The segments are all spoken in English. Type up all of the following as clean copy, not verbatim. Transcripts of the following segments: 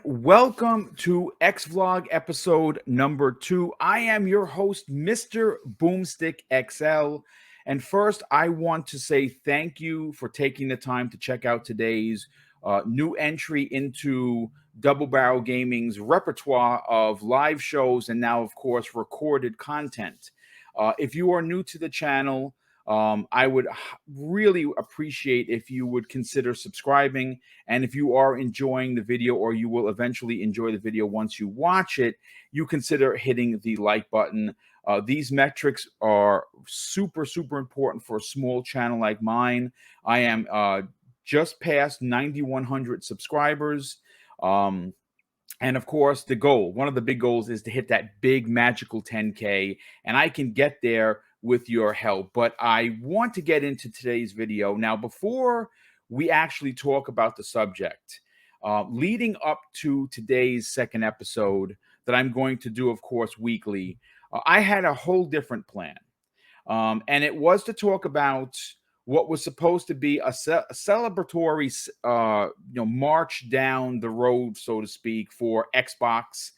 welcome to X Vlog episode number 2. I am your host, MrBooMStickXL. And first, I want to say thank you for taking the time to check out today's new entry into Double Barrel Gaming's repertoire of live shows and now, of course, recorded content. If you are new to the channel, I would really appreciate if you would consider subscribing. And if you are enjoying the video, or you will eventually enjoy the video once you watch it, you consider hitting the like button. These metrics are super, super important for a small channel like mine. I am just past 9,100 subscribers. And of course, the goal, one of the big goals, is to hit that big magical 10K. And I can get there with your help. But I want to get into today's video. Now, before we actually talk about the subject, leading up to today's second episode that I'm going to do, of course, weekly, I had a whole different plan. And it was to talk about what was supposed to be a celebratory march down the road, so to speak, for Xbox,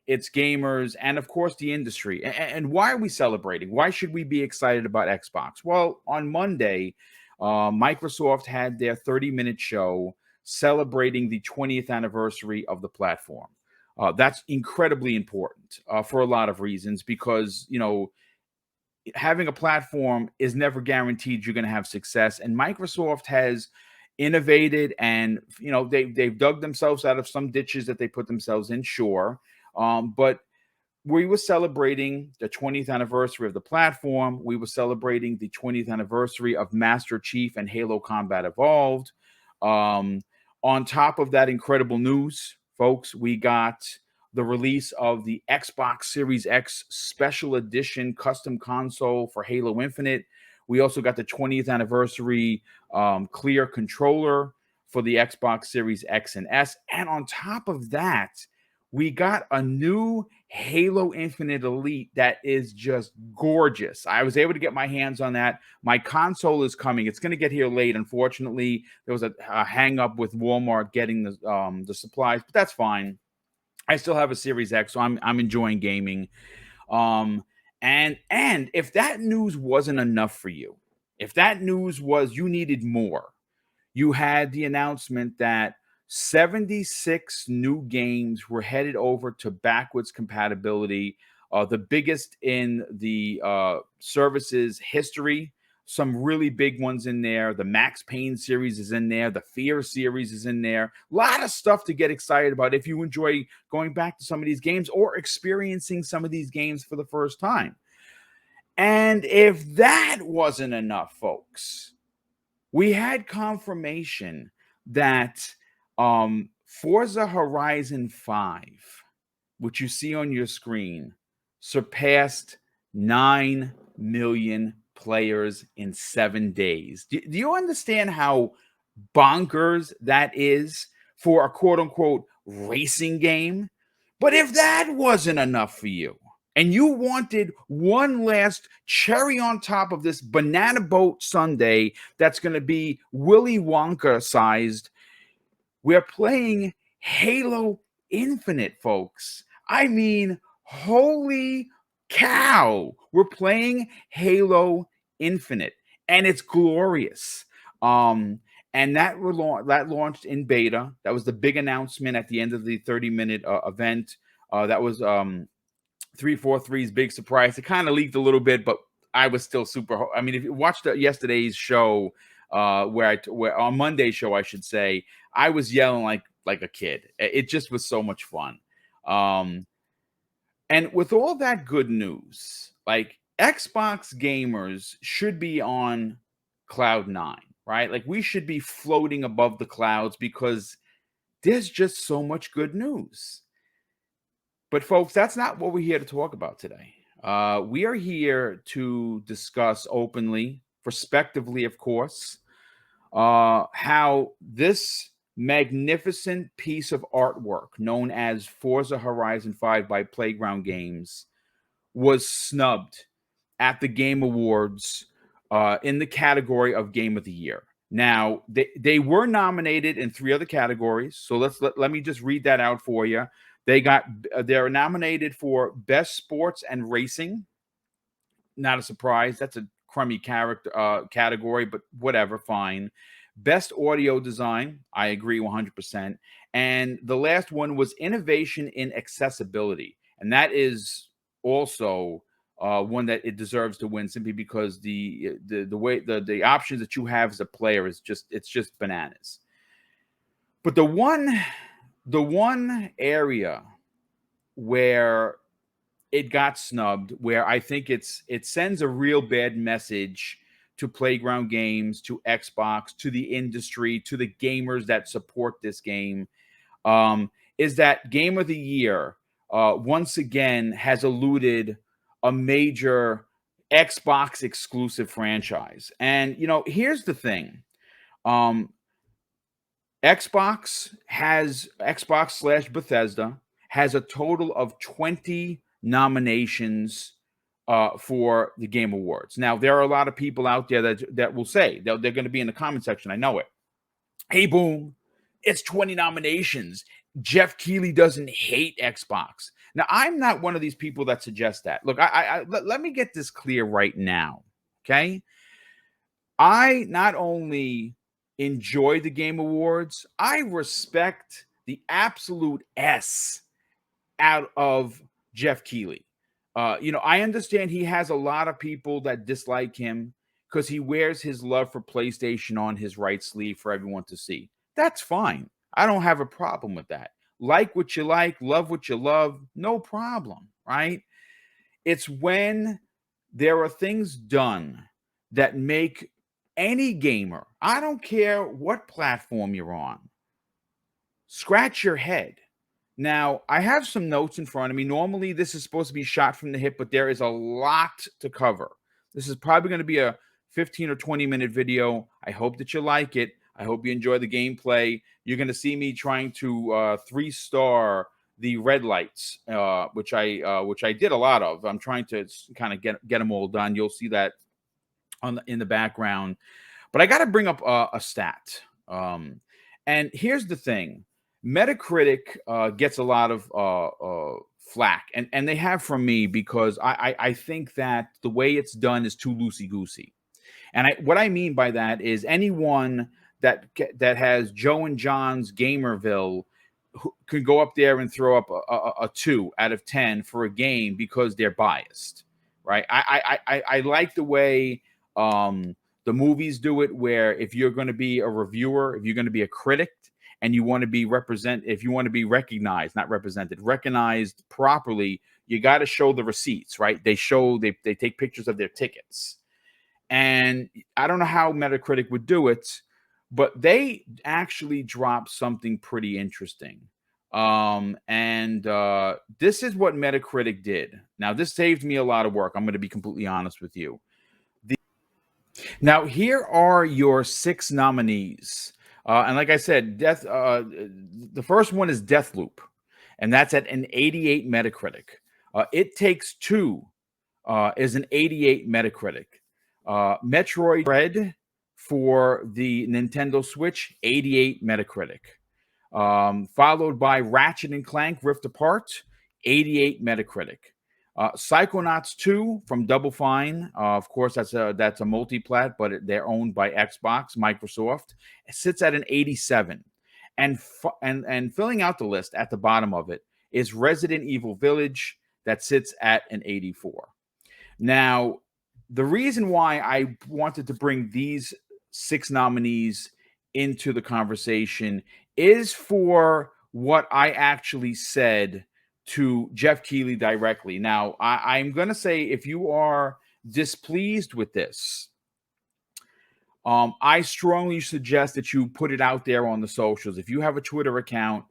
its gamers, and of course the industry. And why are we celebrating? Why should we be excited about Xbox? Well, on Monday, Microsoft had their 30-minute show celebrating the 20th anniversary of the platform. That's incredibly important for a lot of reasons, because, having a platform is never guaranteed you're going to have success. And Microsoft has innovated, and they've dug themselves out of some ditches that they put themselves in, sure. But we were celebrating the 20th anniversary of the platform. We were celebrating the 20th anniversary of Master Chief and Halo Combat Evolved. On top of that incredible news, folks, we got the release of the Xbox Series X Special Edition custom console for Halo Infinite. We also got the 20th anniversary clear controller for the Xbox Series X and S. And on top of that, we got a new Halo Infinite Elite that is just gorgeous. I was able to get my hands on that. My console is coming. It's going to get here late. Unfortunately, there was a hang up with Walmart getting the supplies, but that's fine. I still have a Series X, so I'm enjoying gaming. And if that news wasn't enough for you, if that news was you needed more, you had the announcement that 76 new games were headed over to backwards compatibility, the biggest in the service's history. Some really big ones in there. The Max Payne series is in there. The Fear series is in there. A lot of stuff to get excited about if you enjoy going back to some of these games or experiencing some of these games for the first time. And if that wasn't enough, folks, we had confirmation that Forza Horizon 5, which you see on your screen, surpassed 9 million players in 7 days. Do you understand how bonkers that is for a quote-unquote racing game? But if that wasn't enough for you, and you wanted one last cherry on top of this banana boat sundae that's going to be Willy Wonka sized, we're playing Halo Infinite, folks. I mean, holy cow. We're playing Halo Infinite, and it's glorious. And that launched in beta. That was the big announcement at the end of the 30-minute event. That was 343's big surprise. It kind of leaked a little bit, but I was still super. I mean, if you watched yesterday's show, where on Monday's show, I should say, I was yelling like a kid. It just was so much fun. And with all that good news, like, Xbox gamers should be on cloud 9, right? Like, we should be floating above the clouds because there's just so much good news. But folks, that's not what we're here to talk about today. We are here to discuss openly, prospectively, of course, how this magnificent piece of artwork known as Forza Horizon 5 by Playground Games was snubbed at the Game Awards in the category of Game of the Year. Now, they were nominated in 3 other categories. So let me just read that out for you. They're nominated for Best Sports and Racing. Not a surprise. That's a crummy category, but whatever, fine. Best Audio Design. I agree 100%. And the last one was Innovation in Accessibility. And that is also one that it deserves to win, simply because the way the options that you have as a player is just bananas. But the one area where it got snubbed, where I think it sends a real bad message to Playground Games, to Xbox, to the industry, to the gamers that support this game, is that Game of the Year once again has eluded a major Xbox exclusive franchise. And here's the thing. Xbox/Bethesda has a total of 20 nominations for the Game Awards. Now, there are a lot of people out there that will say, they're going to be in the comment section, I know it. Hey, Boom, it's 20 nominations. Geoff Keighley doesn't hate Xbox. Now, I'm not one of these people that suggest that. Look, let me get this clear right now, okay? I not only enjoy the Game Awards, I respect the absolute S out of Geoff Keighley. I understand he has a lot of people that dislike him because he wears his love for PlayStation on his right sleeve for everyone to see. That's fine. I don't have a problem with that. Like what you like, love what you love, no problem, right? It's when there are things done that make any gamer, I don't care what platform you're on, scratch your head. Now, I have some notes in front of me. Normally, this is supposed to be shot from the hip, but there is a lot to cover. This is probably going to be a 15 or 20-minute video. I hope that you like it. I hope you enjoy the gameplay. You're going to see me trying to 3-star the red lights, which I did a lot of. I'm trying to kind of get them all done. You'll see that in the background. But I got to bring up a stat. And here's the thing. Metacritic gets a lot of flack, and they have from me, because I think that the way it's done is too loosey-goosey. And what I mean by that is anyone that has Joe and John's Gamerville could go up there and throw up a 2 out of 10 for a game because they're biased, right? I like the way the movies do it, where if you're going to be a reviewer, if you're going to be a critic, and you want to be if you want to be recognized, not represented, recognized properly, you got to show the receipts, right? They take pictures of their tickets. And I don't know how Metacritic would do it, but they actually dropped something pretty interesting. And this is what Metacritic did. Now, this saved me a lot of work. I'm going to be completely honest with you. Now, here are your 6 nominees. And like I said, the first one is Deathloop, and that's at an 88 Metacritic. It Takes Two is an 88 Metacritic. Metroid Dread for the Nintendo Switch, 88 Metacritic. Followed by Ratchet and Clank Rift Apart, 88 Metacritic. Psychonauts 2 from Double Fine, of course, that's a multi-plat, but they're owned by Xbox, Microsoft. It sits at an 87. And filling out the list at the bottom of it is Resident Evil Village, that sits at an 84. Now, the reason why I wanted to bring these 6 nominees into the conversation is for what I actually said to Geoff Keighley directly. Now, I'm going to say, if you are displeased with this, I strongly suggest that you put it out there on the socials. If you have a Twitter account,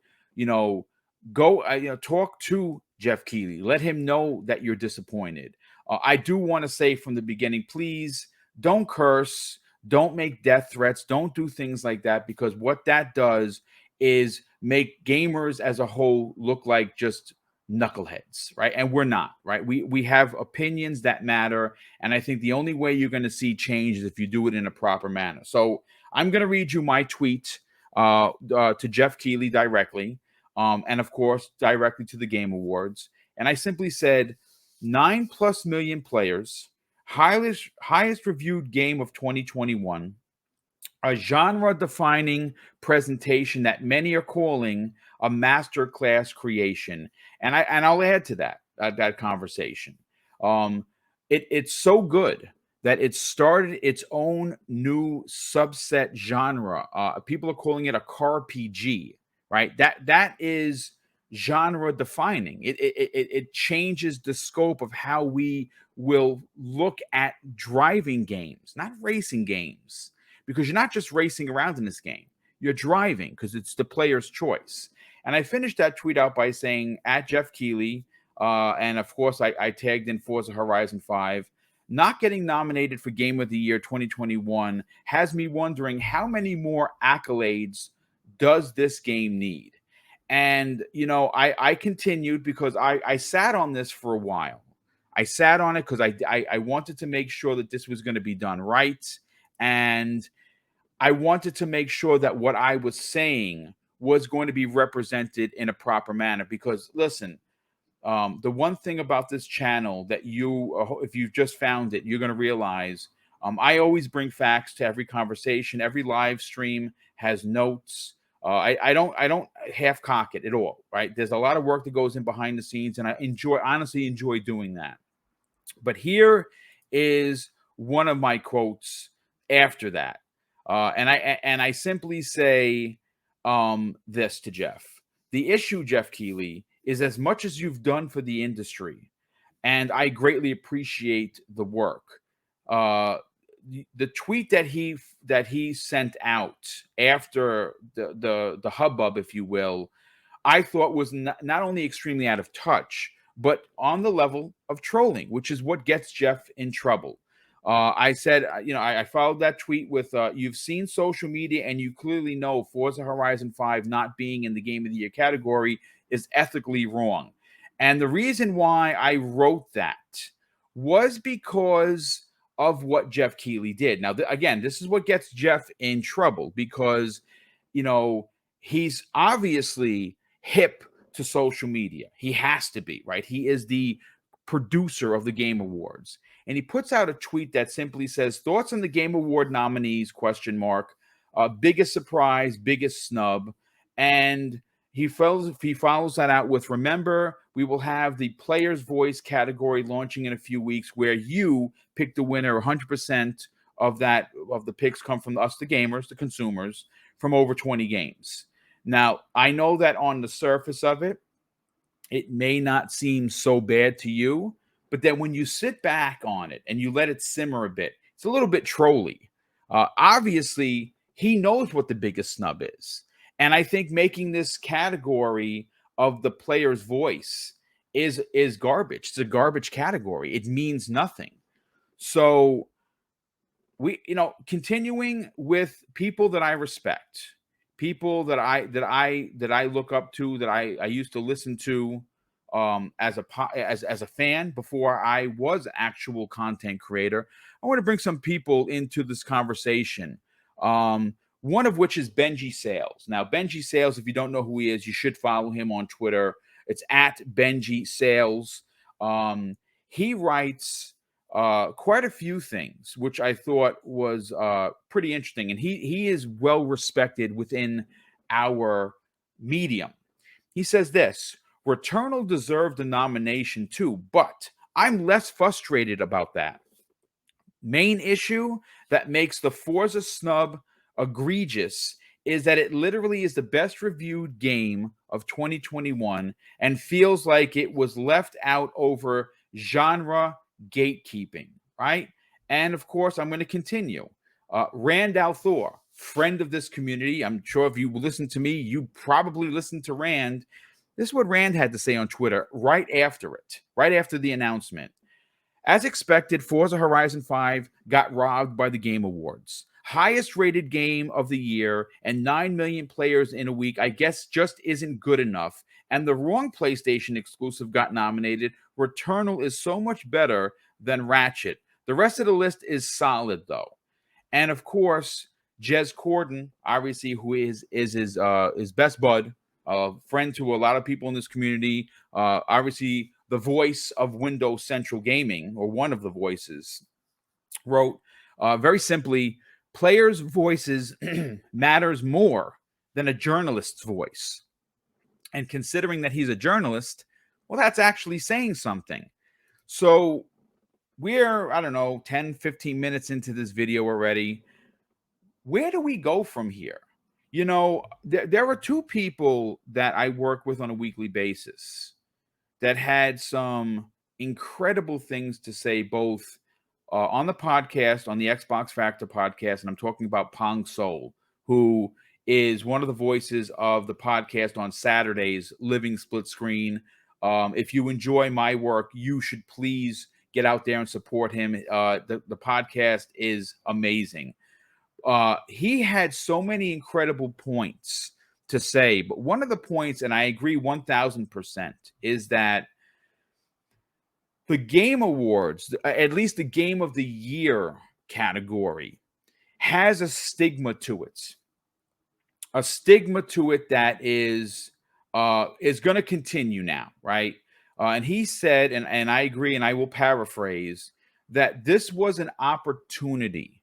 go talk to Geoff Keighley. Let him know that you're disappointed. I do want to say from the beginning, please don't curse, don't make death threats, don't do things like that, because what that does is make gamers as a whole look like just knuckleheads, right? And we're not, right? We have opinions that matter, and I think the only way you're going to see change is if you do it in a proper manner. So I'm going to read you my tweet to Geoff Keighley directly, and of course, directly to the Game Awards. And I simply said, 9+ million players, highest reviewed game of 2021, a genre-defining presentation that many are calling a masterclass creation. And I'll add to that conversation. It's so good that it started its own new subset genre. People are calling it a car PG, right? That is genre defining. It changes the scope of how we will look at driving games, not racing games, because you're not just racing around in this game. You're driving because it's the player's choice. And I finished that tweet out by saying, at Geoff Keighley, and of course I tagged in Forza Horizon 5, not getting nominated for Game of the Year 2021 has me wondering how many more accolades does this game need? And, I continued because I sat on this for a while. I sat on it because I wanted to make sure that this was going to be done right. And I wanted to make sure that what I was saying was going to be represented in a proper manner. Because listen, the one thing about this channel that if you've just found it, you're going to realize, I always bring facts to every conversation. Every live stream has notes. I don't half cock it at all, right? There's a lot of work that goes in behind the scenes, and I honestly enjoy doing that. But here is one of my quotes after that. And I simply say this to Geoff. The issue, Geoff Keighley, is as much as you've done for the industry, and I greatly appreciate the work. The tweet that he sent out after the hubbub, if you will, I thought was not only extremely out of touch, but on the level of trolling, which is what gets Geoff in trouble. I said, I followed that tweet with, you've seen social media and you clearly know Forza Horizon 5 not being in the Game of the Year category is ethically wrong. And the reason why I wrote that was because of what Geoff Keighley did. Now, again, this is what gets Geoff in trouble because, he's obviously hip to social media. He has to be, right? He is the producer of the Game Awards. And he puts out a tweet that simply says, thoughts on the Game Award nominees, ? Biggest surprise, biggest snub. And he follows that out with, remember, we will have the Player's Voice category launching in a few weeks where you pick the winner. 100% of the picks come from us, the gamers, the consumers, from over 20 games. Now, I know that on the surface of it, it may not seem so bad to you, but then when you sit back on it and you let it simmer a bit, it's a little bit trolly. Obviously, he knows what the biggest snub is. And I think making this category of the player's voice is garbage. It's a garbage category. It means nothing. So continuing with people that I respect, people that I look up to, that I used to listen to as a fan before I was an actual content creator. I want to bring some people into this conversation. One of which is Benji Sales. Now, Benji Sales, if you don't know who he is, you should follow him on Twitter. It's at Benji Sales. He writes quite a few things, which I thought was pretty interesting. And he is well respected within our medium. He says this: Returnal deserved a nomination too, but I'm less frustrated about that. Main issue that makes the Forza snub egregious is that it literally is the best reviewed game of 2021 and feels like it was left out over genre gatekeeping, right? And of course, I'm going to continue. Rand Althor, friend of this community. I'm sure if you listen to me, you probably listened to Rand. This is what Rand had to say on Twitter right after the announcement. As expected, Forza Horizon 5 got robbed by the Game Awards. Highest rated game of the year and 9 million players in a week, I guess, just isn't good enough. And the wrong PlayStation exclusive got nominated. Returnal is so much better than Ratchet. The rest of the list is solid, though. And of course, Jez Corden, obviously, who is his best bud, friend to a lot of people in this community, obviously the voice of Windows Central Gaming, or one of the voices, wrote very simply, players' voices matters more than a journalist's voice. And considering that he's a journalist, well, that's actually saying something. So we're, I don't know, 10, 15 minutes into this video already. Where do we go from here? You know, there are two people that I work with on a weekly basis that had some incredible things to say, both on the podcast, on the Xbox Factor podcast, and I'm talking about Pong Soul, who is one of the voices of the podcast on Saturdays, Living Split Screen. If you enjoy my work, you should please get out there and support him. The podcast is amazing. He had so many incredible points to say, but one of the points, and I agree 1000%, is that the Game Awards, at least the Game of the Year category, has a stigma to it. A stigma to it that is going to continue now, right? And he said, and I agree, and I will paraphrase, that this was an opportunity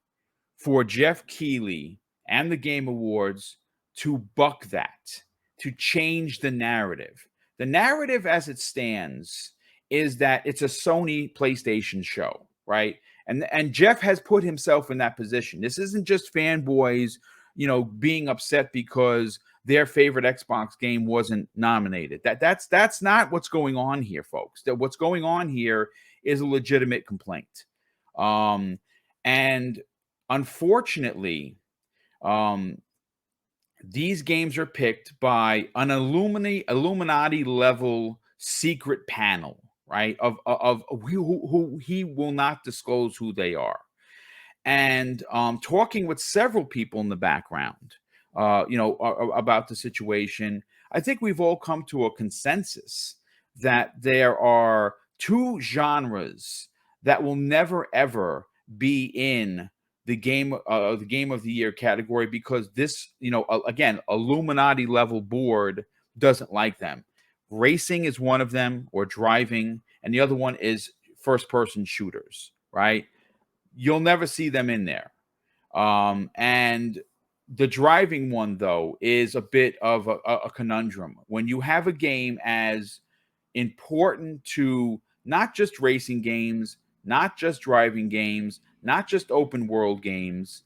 for Geoff Keighley and the Game Awards to buck that, to change the narrative. The narrative as it stands is that it's a Sony PlayStation show, right? And Geoff has put himself in that position. This isn't just fanboys, you know, being upset because their favorite Xbox game wasn't nominated. That's not what's going on here, folks. That what's going on here is a legitimate complaint. And unfortunately, these games are picked by an Illuminati level secret panel, right? Of who he will not disclose who they are. And talking with several people in the background, about the situation, I think we've all come to a consensus that there are two genres that will never ever be in the game of the year category, because this, again, Illuminati level board doesn't like them. Racing is one of them, or driving, and the other one is first person shooters, right? You'll never see them in there. And the driving one, though, is a bit of a conundrum. When you have a game as important to not just racing games, not just driving games, not just open world games,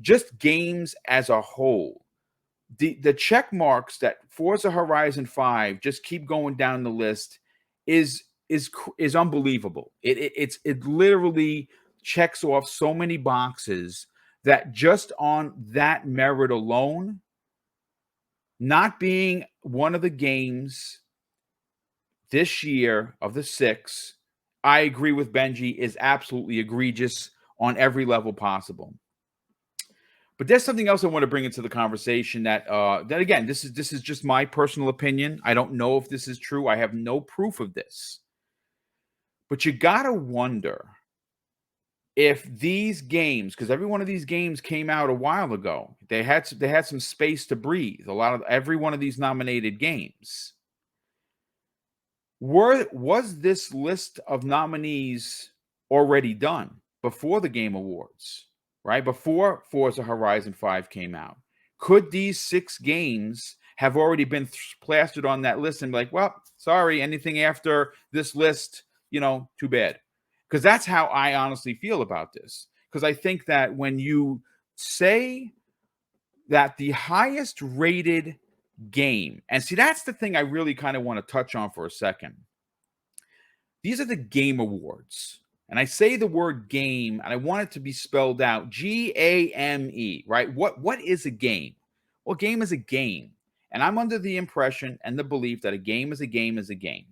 just games as a whole, the check marks that Forza Horizon 5 just keep going down the list is unbelievable. It literally checks off so many boxes that just on that merit alone, not being one of the games this year of the 6, I agree with Benji, is absolutely egregious on every level possible. But there's something else I want to bring into the conversation that again, this is just my personal opinion. I don't know if this is true. I have no proof of this. But you gotta wonder if these games, because every one of these games came out a while ago, they had some space to breathe. Every one of these nominated games. Was this list of nominees already done before the Game Awards, right? Before Forza Horizon 5 came out? Could these 6 games have already been plastered on that list and be like, well, sorry, anything after this list, too bad? Because that's how I honestly feel about this. Because I think that when you say that the highest rated game, and see, that's the thing I really kind of want to touch on for a second. These are the Game Awards. And I say the word game, and I want it to be spelled out G-A-M-E, right? What is a game? Well, game is a game. And I'm under the impression and the belief that a game is a game is a game,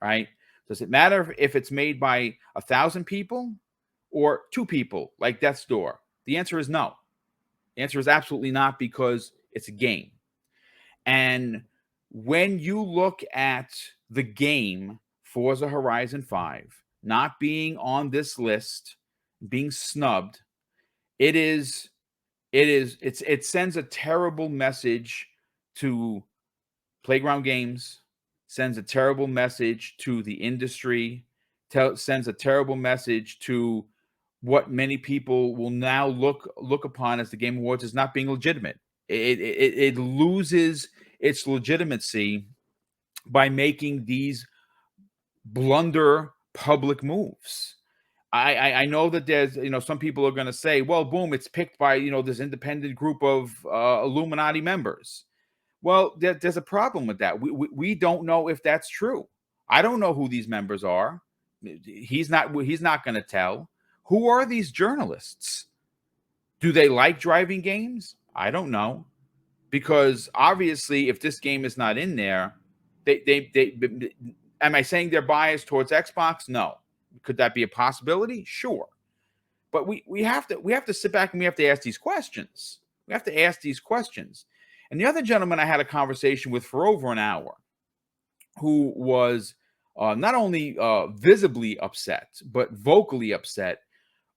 right? Does it matter if it's made by 1,000 people or 2 people like Death's Door? The answer is no. The answer is absolutely not, because it's a game. And when you look at the game Forza Horizon 5 not being on this list, being snubbed, it is it sends a terrible message to Playground Games, sends a terrible message to the industry, sends a terrible message to what many people will now look upon as the Game Awards as not being legitimate. It loses its legitimacy by making these blunder public moves. I know that there's, some people are going to say, well, boom, it's picked by, this independent group of Illuminati members. Well, there's a problem with that. We don't know if that's true. I don't know who these members are. He's not going to tell. Who are these journalists? Do they like driving games? I don't know, because obviously, if this game is not in there, they am I saying they're biased towards Xbox? No. Could that be a possibility? Sure. But we have to sit back and we have to ask these questions. We have to ask these questions. And the other gentleman I had a conversation with for over an hour, who was not only visibly upset, but vocally upset,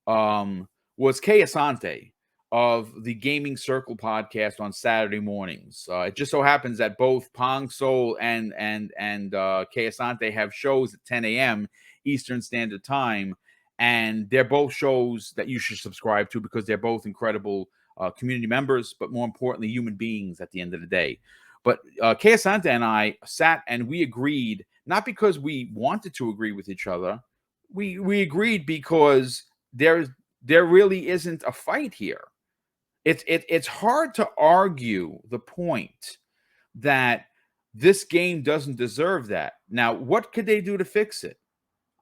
was Kay Asante of the Gaming Circle podcast on Saturday mornings. It just so happens that both Pong Soul and Kay Asante have shows at 10 a.m. Eastern Standard Time, and they're both shows that you should subscribe to because they're both incredible community members, but more importantly, human beings at the end of the day. But Kay Asante and I sat and we agreed, not because we wanted to agree with each other. We agreed because there really isn't a fight here. It's hard to argue the point that this game doesn't deserve that. Now, what could they do to fix it?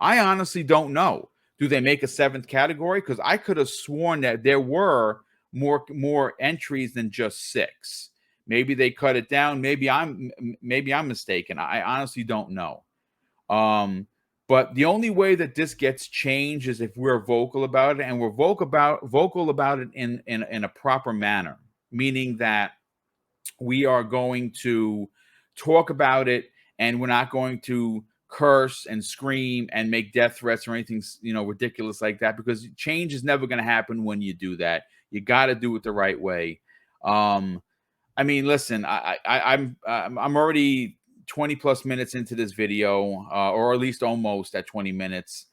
I honestly don't know. Do they make a 7th category? Because I could have sworn that there were more entries than just 6. Maybe they cut it down. Maybe I'm mistaken. I honestly don't know. But the only way that this gets changed is if we're vocal about it, and we're vocal about it in a proper manner, meaning that we are going to talk about it, and we're not going to curse and scream and make death threats or anything, ridiculous like that, because change is never going to happen when you do that. You got to do it the right way. I mean, listen, I'm already 20 plus minutes into this video, or at least almost at 20 minutes.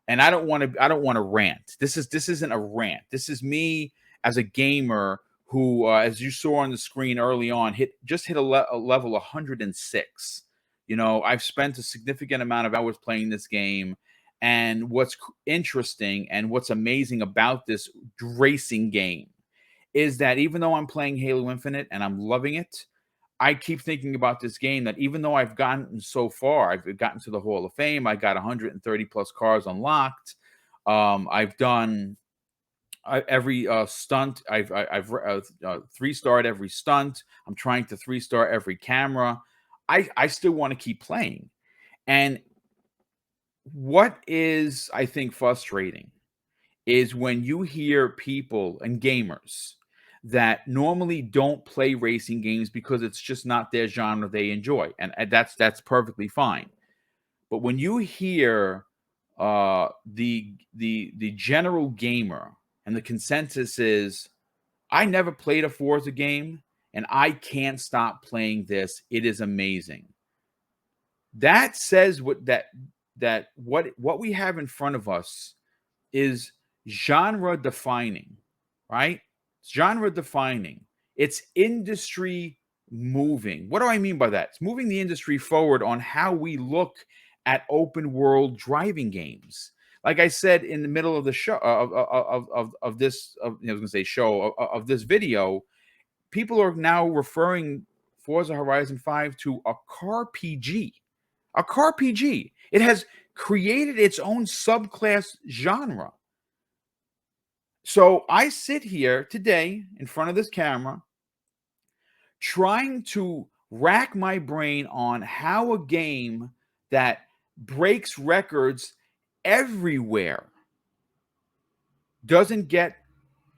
And I don't want to rant. This isn't a rant. This is me as a gamer who, as you saw on the screen early on, hit a level 106. I've spent a significant amount of hours playing this game. And what's interesting and what's amazing about this racing game is that even though I'm playing Halo Infinite and I'm loving it, I keep thinking about this game, that even though I've gotten so far, I've gotten to the Hall of Fame, I got 130 plus cars unlocked. I've done every stunt. I've 3-starred every stunt. I'm trying to 3-star every camera. I still want to keep playing. And what is, I think, frustrating is when you hear people and gamers that normally don't play racing games because it's just not their genre they enjoy, and that's perfectly fine. But when you hear the general gamer, and the consensus is, I never played a Forza game and I can't stop playing this, it is amazing. That says what we have in front of us is genre defining, right? Genre defining. It's industry moving. What do I mean by that? It's moving the industry forward on how we look at open world driving games. Like I said in the middle of the show of this, I was going to say show of this video, people are now referring Forza Horizon 5 to a car PG. A car PG. It has created its own subclass genre. So I sit here today in front of this camera trying to rack my brain on how a game that breaks records everywhere doesn't get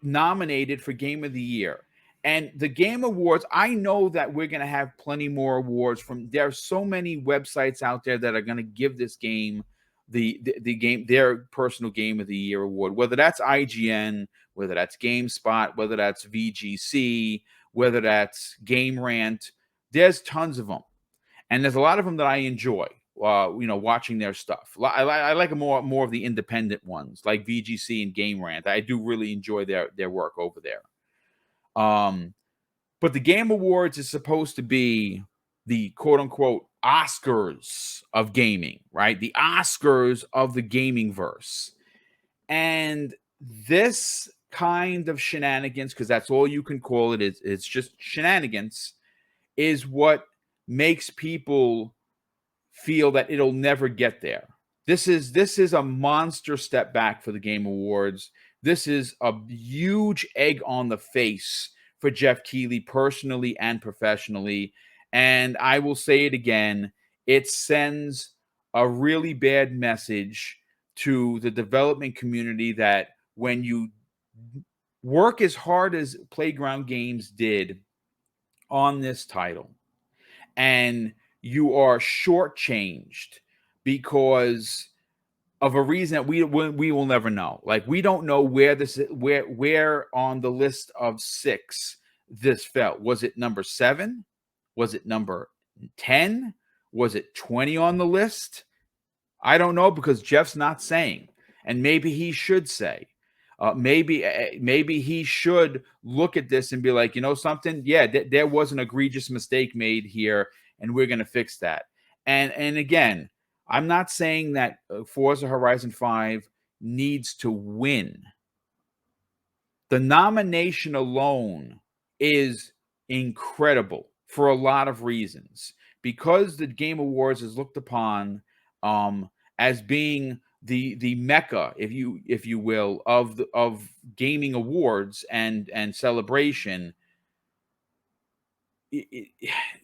nominated for Game of the Year. And the Game Awards, I know that we're going to have plenty more awards from. There are so many websites out there that are going to give this game the game, their personal game of the year award, whether that's IGN, whether that's GameSpot, whether that's VGC, whether that's Game Rant. There's tons of them, and there's a lot of them that I enjoy. Watching their stuff. I like more of the independent ones, like VGC and Game Rant. I do really enjoy their work over there. But the Game Awards is supposed to be the quote unquote Oscars of gaming, right? The Oscars of the gaming verse. And this kind of shenanigans, because that's all you can call it, it's just shenanigans, is what makes people feel that it'll never get there. This is a monster step back for the Game Awards. This is a huge egg on the face for Geoff Keighley personally and professionally. And I will say it again, it sends a really bad message to the development community that when you work as hard as Playground Games did on this title, and you are shortchanged because of a reason that we will never know. Like, we don't know where this is, where on the list of 6 this fell. Was it number 7? Was it number 10? Was it 20 on the list? I don't know, because Geoff's not saying, and maybe he should say. Maybe he should look at this and be like, you know something? Yeah, there was an egregious mistake made here, and we're going to fix that. And again, I'm not saying that Forza Horizon 5 needs to win. The nomination alone is incredible for a lot of reasons, because the Game Awards is looked upon as being the mecca, if you will, of gaming awards and celebration.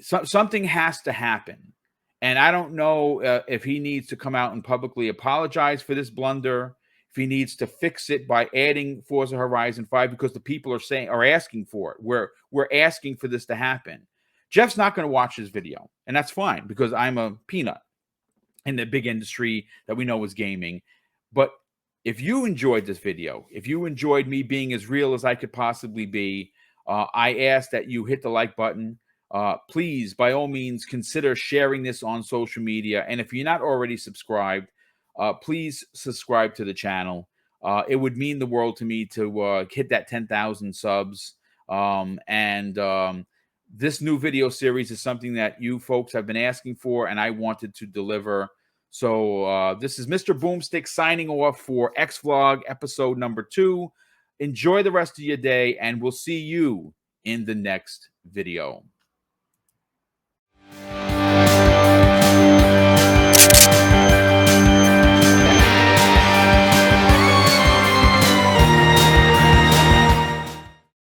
Something has to happen, and I don't know if he needs to come out and publicly apologize for this blunder, if he needs to fix it by adding Forza Horizon 5, because the people are asking for it. We're asking for this to happen. Geoff's not going to watch this video, and that's fine, because I'm a peanut in the big industry that we know is gaming. But if you enjoyed this video, if you enjoyed me being as real as I could possibly be, I ask that you hit the like button. Please, by all means, consider sharing this on social media. And if you're not already subscribed, please subscribe to the channel. It would mean the world to me to hit that 10,000 subs. This new video series is something that you folks have been asking for, and I wanted to deliver. So this is MrBooMStick signing off for X-Vlog episode number 2. Enjoy the rest of your day, and we'll see you in the next video.